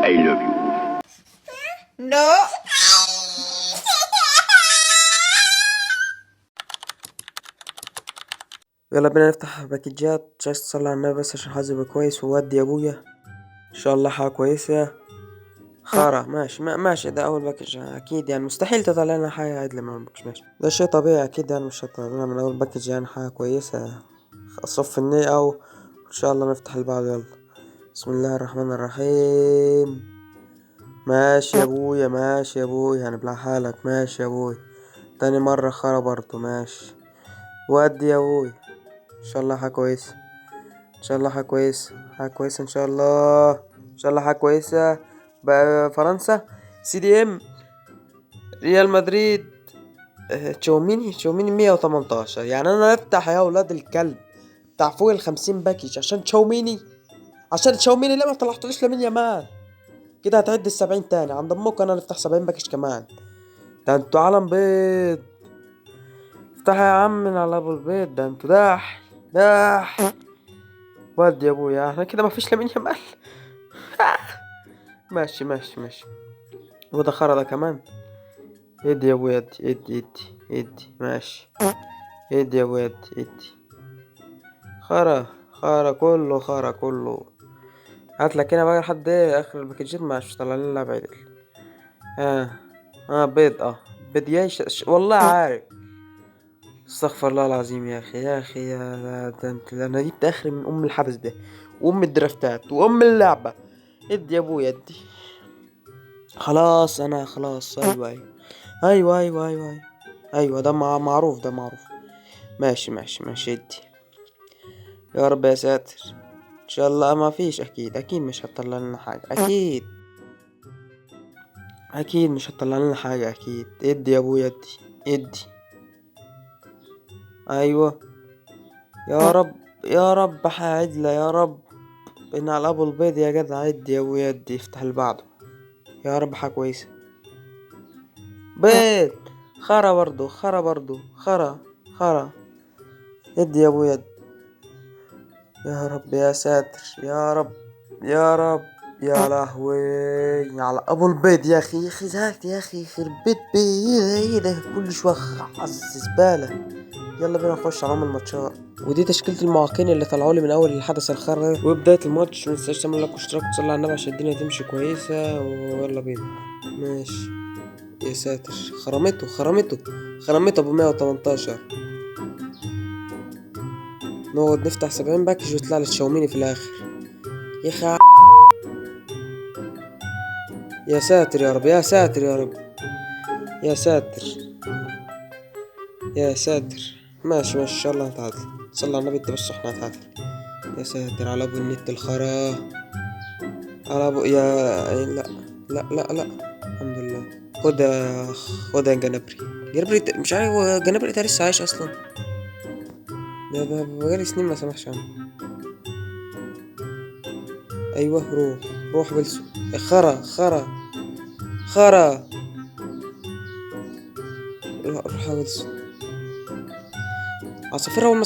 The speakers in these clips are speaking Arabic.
I love you. No. يلا بينا نفتح باكجات. مش عايز تصلي على النبي بس عشان حظي يبقى كويس وودي يا ابويا ان شاء الله حاجة كويسة. خارة ماشي ماشي، ده اول باكج اكيد، يعني مستحيل تطلع لنا حاجة عدلة من اول باكج، ماشي ده شيء طبيعي اكيد، يعني مش هتطلع لنا من اول باكج يعني حاجة كويسة. اصف النية او ان شاء الله نفتح اللي بعده. يلا بسم الله الرحمن الرحيم. ماشي يا ابويا ماشي يا ابويا، هنبلع حالك ماشي يا ابويا. تاني مرة خارة برضو ماشي. ودي يا ابويا ان شاء الله حاجة كويسة، ان شاء الله حاجة كويسة، حاجة كويسة ان شاء الله، ان شاء الله حاجة كويسة. بقى فرنسا سي دي ام ريال مدريد. تشاوميني 118. يعني انا افتح يا اولاد الكلب بتاع فوق ال50 باكج عشان تشاوميني؟ عشان تشاوميني ليه ما طلعتليش لامين يامال؟ كده هتعد ال70 تاني عند امك، انا نفتح 70 باكج كمان. ده انتوا عالم بيض. افتح يا عم من على ابو البيض، ده انتوا داح. ودي يا ابويا احنا كده مفيش لامين يامال. ماشي. وده خرا ده كمان. ادي يا ابويا ادي ماشي. ادي يا ابويا ادي. خرا كله خرا كله. هاتلك هنا بقى لحد ايه اخر الباكجات، مش طلع لنا لعب عدل. بيض بيض والله عارف. استغفر الله العظيم يا اخي ده انت، انا جبت اخري من ام الحبس ده وام الدرافتات وام اللعبة. ادي يا ابويا ادي. خلاص انا خلاص. ايوه ده معروف ده معروف. ماشي ادي. يا رب يا ساتر ان شاء الله ما فيش، اكيد مش هتطلع لنا حاجة، اكيد مش هتطلع لنا حاجة اكيد. ادي يا ابويا ادي. ايوه يا رب حاجة عدلة يا رب. ان على ابو البيض يا جدع. ادي يا ابويا ادي. افتح اللي بعده يا رب حاجة كويسة. بيض خرا برضو خرا. ادي يا ابويا ادي. يا رب يا ساتر يا رب. يا لهوي على ابو البيض يا اخي زهقت يا اخي. يخرب بيت ايه ده كل شويه حظ زباله. يلا بينا نخش على الماتشات. ودي تشكيلة المعاقين اللي طلعوا لي من اول الحدث الخارج وبداية الماتش. متنساش تعمل لايك واشتراك وتصلي على النبي عشان الدنيا تمشي كويسة. ويلا بينا. ماشي يا ساتر. خرمته ابو 118. نقعد نفتح 70 باكج ويطلع لي تشاوميني في الاخر يا اخي. يا ساتر يا رب يا ساتر ماشي ان شاء الله هتعادل. صلى على النبي انت بس احنا هتعادل. يا ساتر على ابو النت الخرا. على ابو يا لا الحمد لله. خد يا جنبري مش عارف هو جنبري ده لسه عايش اصلا. ده بقالي سنين ما سمعش عنه. ايوه روح بلسو. خرا روح بلسو. عصافير اول ما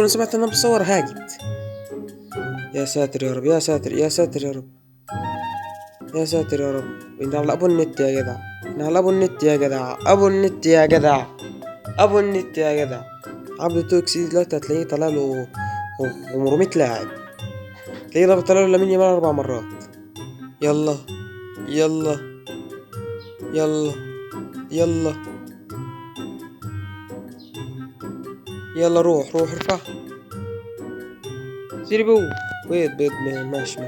سمعت ان انا بصور هاجت. يا ساتر يا رب ان على ابو النت يا جدع. ابو النت يا جدع. عبد توكسي دلوقتي هتلاقيه طلع له 500 لاعب. تلاقيه ضرب طلع له لامين يامال 4 مرات. يلا يلا يلا يلا يلا روح ارفع. سيري بو. بيض ماشي.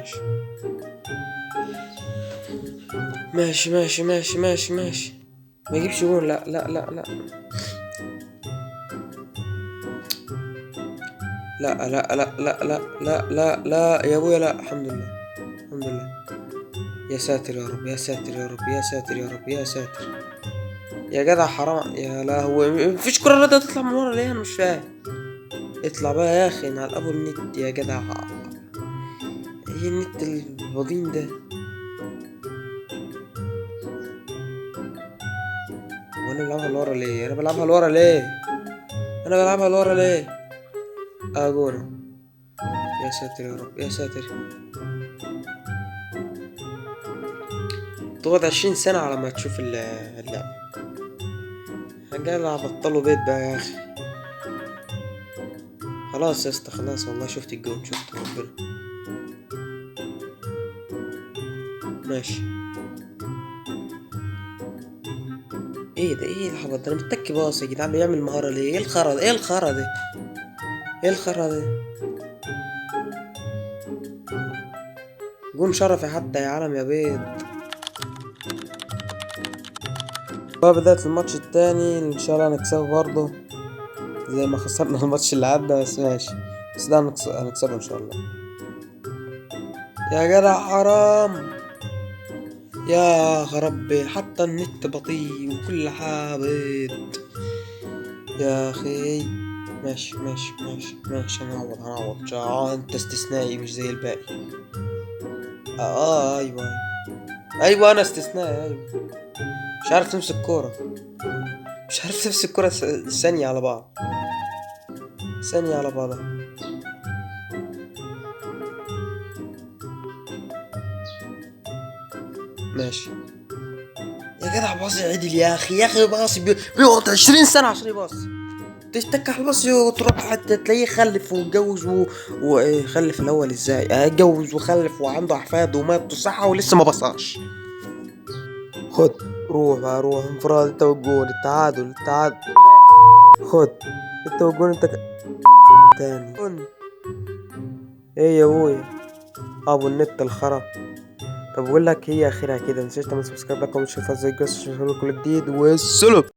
ما يجيبش جون. لا يا ابويا لا. الحمد لله. يا ساتر يا رب يا جدع حرام يا لهوي. مفيش كرة راضية تطلع من ورا ليه؟ انا مش فاهم. اطلع بقى يا اخي على ابو النت يا جدع. ايه النت البضين ده؟ وانا بلعبها لورا ليه؟ انا بلعبها لورا ليه؟ اجورا. يا ساتر تقعد 20 سنة على ما تشوف اللعبة. هنجرب بطلوا بيت بقى يا اخي. خلاص يا اسطى خلاص والله شفت الجون شفت ربنا. ماشي. ايه ده ايه الحبط ده؟ انا متك باص يا جدعان بيعمل مهارة ليه؟ ايه الخرا ده؟ ايه الخرا ده؟ ايه الخرا ده؟ جون شرفي حتى يا عالم يا بيض. بقى بداية الماتش التاني ان شاء الله هنكسبه برضه زي ما خسرنا الماتش اللي عدى، بس ماشي. بس ده هنكسبه ان شاء الله. يا جدع حرام يا ربي، حتى النت بطيء وكل حابط يا اخي. ماشي ماشي ماشي ماشي هنعوض انت استثنائي مش زي الباقي. ايوه ايوه انا استثنائي ايوه. مش عارف تمسك كورة، مش عارف تمسك كورة ثانية على بعض، ثانية على بعضها. ماشي يا جدع باصي عدل يا اخي، يا اخي باصي بيقعد 20 سنة عشان يباصي. تفتكح الباصي وتروح حتى تلاقيه خلف واتجوز وخلف الاول ازاي؟ اتجوز وخلف وعنده احفاد ومات صحة ولسه ما بصاش. خد روح بقى روح انفراد انت والجون التعادل. خد انت والجون انت تاني. ايه يا ابويا ابو النت الخرا. طب بقول لك هي اخرها كده، متنساش تعمل سبسكرايب لك ومش تفعل زي الجرس عشان يوصلك كل جديد، والسلام.